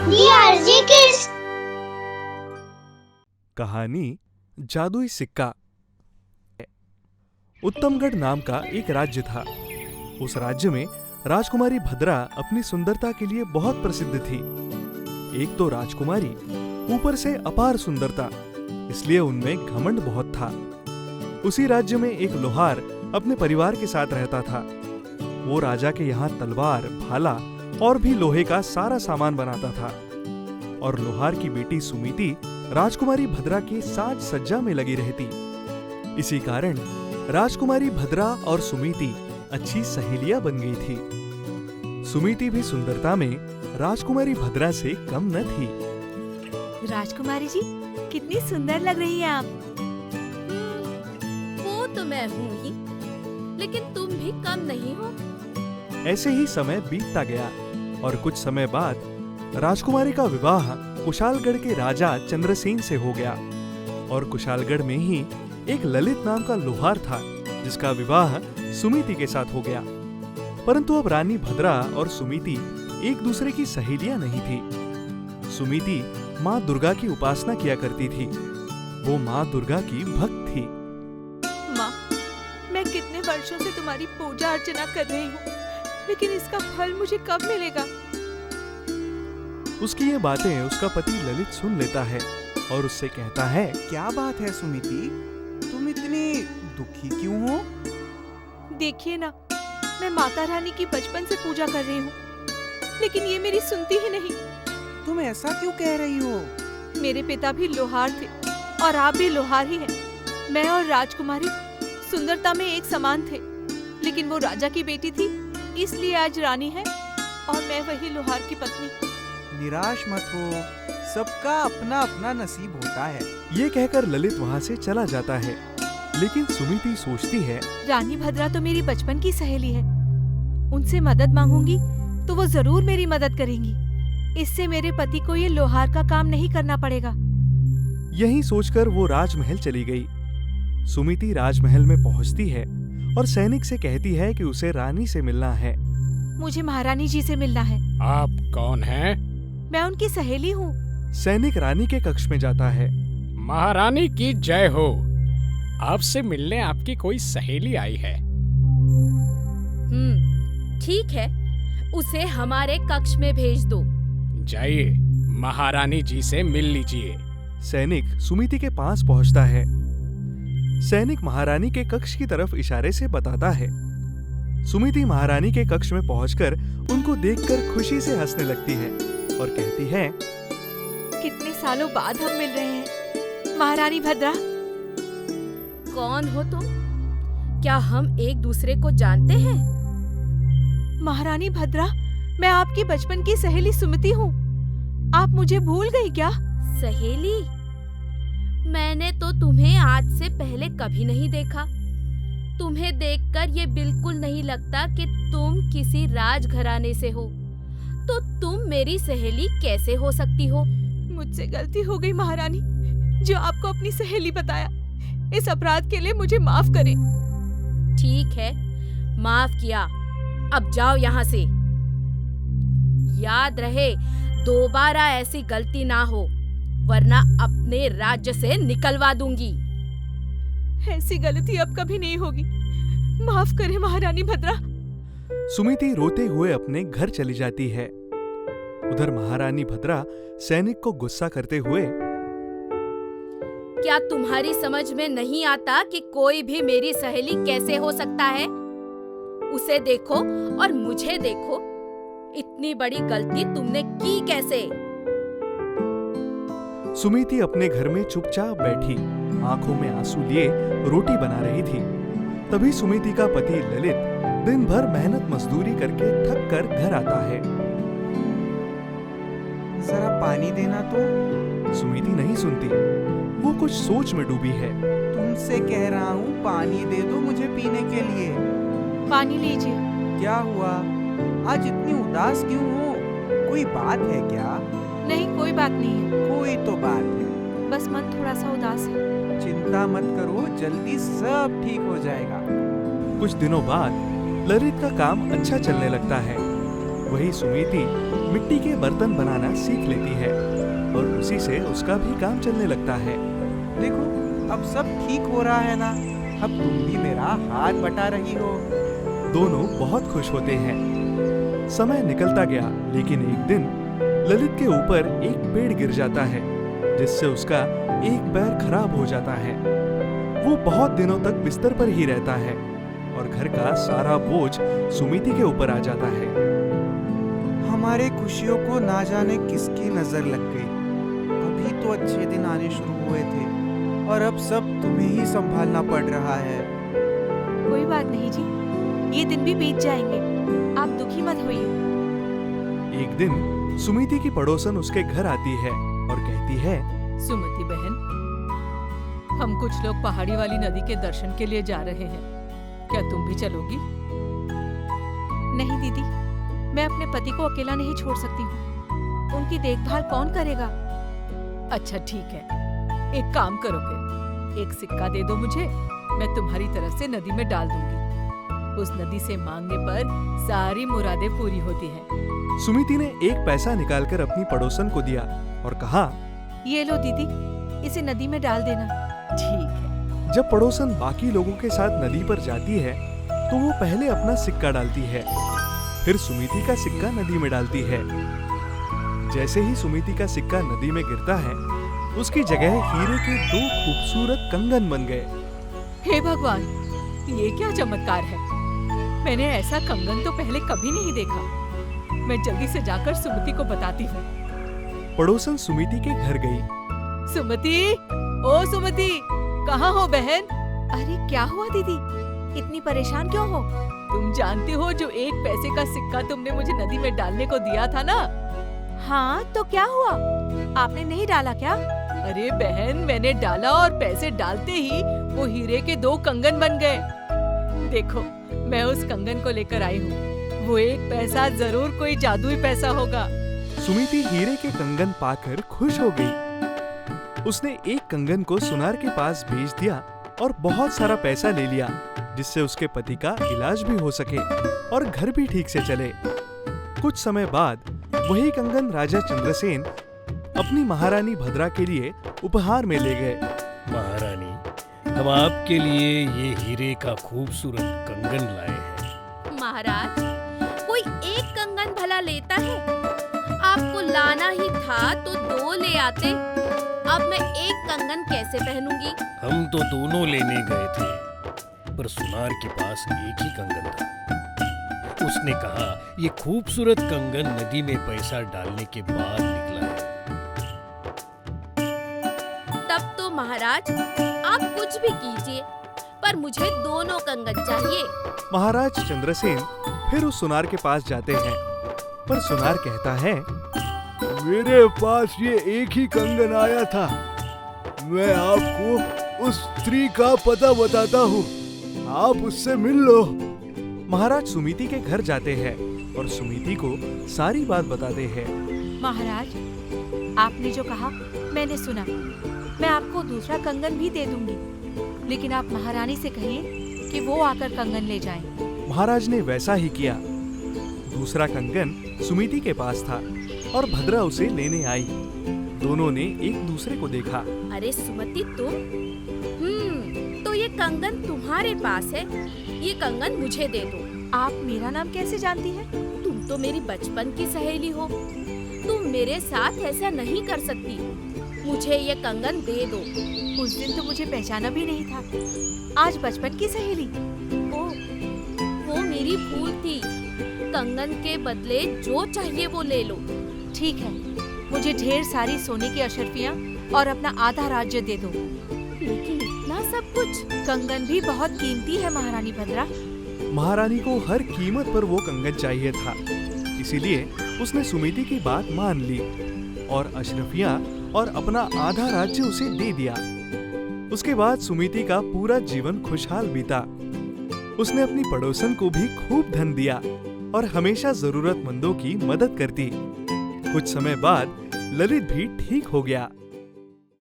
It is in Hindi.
DRG Kids। कहानी जादुई सिक्का। उत्तमगढ़ नाम का एक राज्य था। उस राज्य में राजकुमारी भद्रा अपनी सुंदरता के लिए बहुत प्रसिद्ध थी। एक तो राजकुमारी, ऊपर से अपार सुंदरता, इसलिए उनमें घमंड बहुत था। उसी राज्य में एक लोहार अपने परिवार के साथ रहता था। वो राजा के यहाँ तलवार, भाला और भी लोहे का सारा सामान बनाता था। और लोहार की बेटी सुमिति राजकुमारी भद्रा की साज सज्जा में लगी रहती। इसी कारण राजकुमारी भद्रा और सुमिति अच्छी सहेलियां बन गई थी। सुमिति भी सुंदरता में राजकुमारी भद्रा से कम न थी। राजकुमारी जी, कितनी सुंदर लग रही हैं आप। वो तो मैं हूँ ही, लेकिन तुम भी कम नहीं हो। ऐसे ही समय बीतता गया और कुछ समय बाद राजकुमारी का विवाह कुशालगढ़ के राजा चंद्रसेन से हो गया। और कुशालगढ़ में ही एक ललित नाम का लोहार था, जिसका विवाह सुमिति के साथ हो गया। परंतु अब रानी भद्रा और सुमिति एक दूसरे की सहेलियां नहीं थी। सुमिति माँ दुर्गा की उपासना किया करती थी। वो माँ दुर्गा की भक्त थी। माँ, मैं कितने वर्षों से तुम्हारी पूजा अर्चना कर रही हूँ, लेकिन इसका फल मुझे कब मिलेगा? उसकी ये बातें उसका पति ललित सुन लेता है और उससे कहता है, क्या बात है सुमिति, तुम इतनी दुखी क्यों हो? देखिए ना, मैं माता रानी की बचपन से पूजा कर रही हूँ, लेकिन ये मेरी सुनती ही नहीं। तुम ऐसा क्यों कह रही हो? मेरे पिता भी लोहार थे और आप भी लोहार ही हैं। मैं और राजकुमारी सुंदरता में एक समान थे, लेकिन वो राजा की बेटी थी, इसलिए आज रानी है और मैं वही लोहार की पत्नी। निराश मत हो, सबका अपना अपना नसीब होता है। ये कहकर ललित वहाँ से चला जाता है। लेकिन सुमिति सोचती है, रानी भद्रा तो मेरी बचपन की सहेली है, उनसे मदद मांगूंगी तो वो जरूर मेरी मदद करेंगी। इससे मेरे पति को ये लोहार का काम नहीं करना पड़ेगा। यही सोचकर वो राजमहल चली गई। सुमिति राजमहल में पहुँचती है और सैनिक से कहती है कि उसे रानी से मिलना है। मुझे महारानी जी से मिलना है। आप कौन हैं? मैं उनकी सहेली हूँ। सैनिक रानी के कक्ष में जाता है। महारानी की जय हो। आपसे मिलने आपकी कोई सहेली आई है। ठीक है, उसे हमारे कक्ष में भेज दो। जाइए, महारानी जी से मिल लीजिए। सैनिक सुमिति के पास पहुंचता है। सैनिक महारानी के कक्ष की तरफ इशारे से बताता है। सुमिति महारानी के कक्ष में पहुंचकर उनको देखकर खुशी से हंसने लगती है और कहती है, कितने सालों बाद हम मिल रहे हैं। महारानी भद्रा, कौन हो तुम? क्या हम एक दूसरे को जानते हैं? महारानी भद्रा, मैं आपकी बचपन की सहेली सुमिति हूँ। आप मुझे भूल गई क्या? सहेली? मैंने तो तुम्हें आज से पहले कभी नहीं देखा। तुम्हें देखकर ये बिल्कुल नहीं लगता कि तुम किसी राजघराने से हो। तो तुम मेरी सहेली कैसे हो सकती हो? मुझसे गलती हो गई महारानी, जो आपको अपनी सहेली बताया। इस अपराध के लिए मुझे माफ करें। ठीक है, माफ किया। अब जाओ यहाँ से। याद रहे, दोबारा ऐसी गलती ना हो, वरना अपने राज्य से निकलवा दूंगी। ऐसी गलती अब कभी नहीं होगी। माफ करें महारानी भद्रा। सुमिति रोते हुए अपने घर चली जाती है। उधर महारानी भद्रा सैनिक को गुस्सा करते हुए, क्या तुम्हारी समझ में नहीं आता कि कोई भी मेरी सहेली कैसे हो सकता है? उसे देखो और मुझे देखो, इतनी बड़ी गलती तुमने की कैसे? सुमिति अपने घर में चुपचाप बैठी आंखों में आंसू लिए रोटी बना रही थी। तभी सुमिति का पति ललित दिन भर मेहनत मजदूरी करके थक कर घर आता है। जरा पानी देना तो। सुमिति नहीं सुनती, वो कुछ सोच में डूबी है। तुमसे कह रहा हूँ, पानी दे दो मुझे पीने के लिए। पानी लीजिए। क्या हुआ, आज इतनी उदास क्यों हो? कोई बात है क्या? नहीं, कोई बात नहीं है, कोई तो बात है। बस मन थोड़ा सा उदास है। चिंता मत करो, जल्दी सब ठीक हो जाएगा। कुछ दिनों बाद ललित का काम अच्छा चलने लगता है। वही सुमीति मिट्टी के बर्तन बनाना सीख लेती है और उसी से उसका भी काम चलने लगता है। देखो, अब सब ठीक हो रहा है ना। अब तुम भी मेरा हाथ बटा रही हो। दोनों बहुत खुश होते हैं। समय निकलता गया, लेकिन एक दिन ललित के ऊपर एक पेड़ गिर जाता है, जिससे उसका एक पैर खराब हो जाता है। वो बहुत दिनों तक बिस्तर पर ही रहता है और घर का सारा बोझ सुमीति के ऊपर आ जाता है। हमारे खुशियों को ना जाने किसकी नजर लग गई। अभी तो अच्छे दिन आने शुरू हुए थे और अब सब तुम्हें ही संभालना पड़ रहा है। कोई बात नहीं जी, ये दिन भी बीत जाएंगे, आप दुखी मत होइए। एक दिन सुमीति की पड़ोसन उसके घर आती है और कहती है, सुमति बहन, हम कुछ लोग पहाड़ी वाली नदी के दर्शन के लिए जा रहे हैं, क्या तुम भी चलोगी? नहीं दीदी, मैं अपने पति को अकेला नहीं छोड़ सकती हूँ। उनकी देखभाल कौन करेगा? अच्छा ठीक है, एक काम करो फिर, एक सिक्का दे दो मुझे, मैं तुम्हारी तरफ से नदी में डाल दूंगी। उस नदी से मांगने पर सारी मुरादें पूरी होती हैं। सुमीति ने एक पैसा निकालकर अपनी पड़ोसन को दिया और कहा, ये लो दीदी, इसे नदी में डाल देना। ठीक है। जब पड़ोसन बाकी लोगों के साथ नदी पर जाती है तो वो पहले अपना सिक्का डालती है, फिर सुमीति का सिक्का नदी में डालती है। जैसे ही सुमीति का सिक्का नदी में गिरता है, उसकी जगह हीरे के 2 खूबसूरत कंगन बन गए। हे भगवान, ये क्या चमत्कार है! मैंने ऐसा कंगन तो पहले कभी नहीं देखा। मैं जल्दी से जाकर सुमति को बताती हूँ। पड़ोसन सुमीति के घर गई। सुमति, ओ सुमति, कहाँ हो बहन? अरे क्या हुआ दीदी, इतनी परेशान क्यों हो? तुम जानती हो जो 1 पैसे का सिक्का तुमने मुझे नदी में डालने को दिया था ना? हाँ, तो क्या हुआ? आपने नहीं डाला क्या? अरे बहन, मैंने डाला और पैसे डालते ही वो हीरे के 2 कंगन बन गए। देखो, मैं उस कंगन को लेकर आई हूँ। वो 1 पैसा जरूर कोई जादुई पैसा होगा। सुमीति हीरे के कंगन पाकर खुश हो गई। उसने एक कंगन को सुनार के पास भेज दिया और बहुत सारा पैसा ले लिया, जिससे उसके पति का इलाज भी हो सके और घर भी ठीक से चले। कुछ समय बाद वही कंगन राजा चंद्रसेन अपनी महारानी भद्रा के लिए उपहार में ले गए। महारानी, हम आपके लिए ये हीरे का खूबसूरत कंगन लाए हैं। महाराज, कोई एक कंगन भला लेता है? आपको लाना ही था तो 2 ले आते। अब मैं एक कंगन कैसे पहनूंगी? हम तो दोनों लेने गए थे, पर सुनार के पास एक ही कंगन था। उसने कहा, ये खूबसूरत कंगन नदी में पैसा डालने के बाद निकला है। तब तो महाराज, आप कुछ भी कीजिए, पर मुझे दोनों कंगन चाहिए। महाराज चंद्रसेन फिर उस सुनार के पास जाते हैं, पर सुनार कहता है, मेरे पास ये एक ही कंगन आया था। मैं आपको उस स्त्री का पता बताता हूँ, आप उससे मिल लो। महाराज सुमीति के घर जाते हैं और सुमीति को सारी बात बताते हैं। महाराज, आपने जो कहा मैंने सुना। मैं आपको दूसरा कंगन भी दे दूंगी, लेकिन आप महारानी से कहिए कि वो आकर कंगन ले जाएं। महाराज ने वैसा ही किया। दूसरा कंगन सुमीति के पास था और भद्रा उसे लेने आई। दोनों ने एक दूसरे को देखा। अरे सुमति, तुम? तो ये कंगन तुम्हारे पास है, ये कंगन मुझे दे दो। आप मेरा नाम कैसे जानती हैं? तुम तो मेरी बचपन की सहेली हो, तुम मेरे साथ ऐसा नहीं कर सकती। मुझे ये कंगन दे दो। उस दिन तो मुझे पहचाना भी नहीं था, आज बचपन की सहेली। वो मेरी भूल थी। कंगन के बदले जो चाहिए वो ले लो। ठीक है, मुझे ढेर सारी सोने की अशर्फियाँ और अपना आधा राज्य दे दो। लेकिन इतना सब कुछ? कंगन भी बहुत कीमती है महारानी भद्रा। महारानी को हर कीमत पर वो कंगन चाहिए था, इसीलिए उसने सुमीति की बात मान ली और अशरफियाँ और अपना आधा राज्य उसे दे दिया। उसके बाद सुमीति का पूरा जीवन खुशहाल बीता। उसने अपनी पड़ोसन को भी खूब धन दिया और हमेशा जरूरतमंदों की मदद करती। कुछ समय बाद ललित भी ठीक हो गया।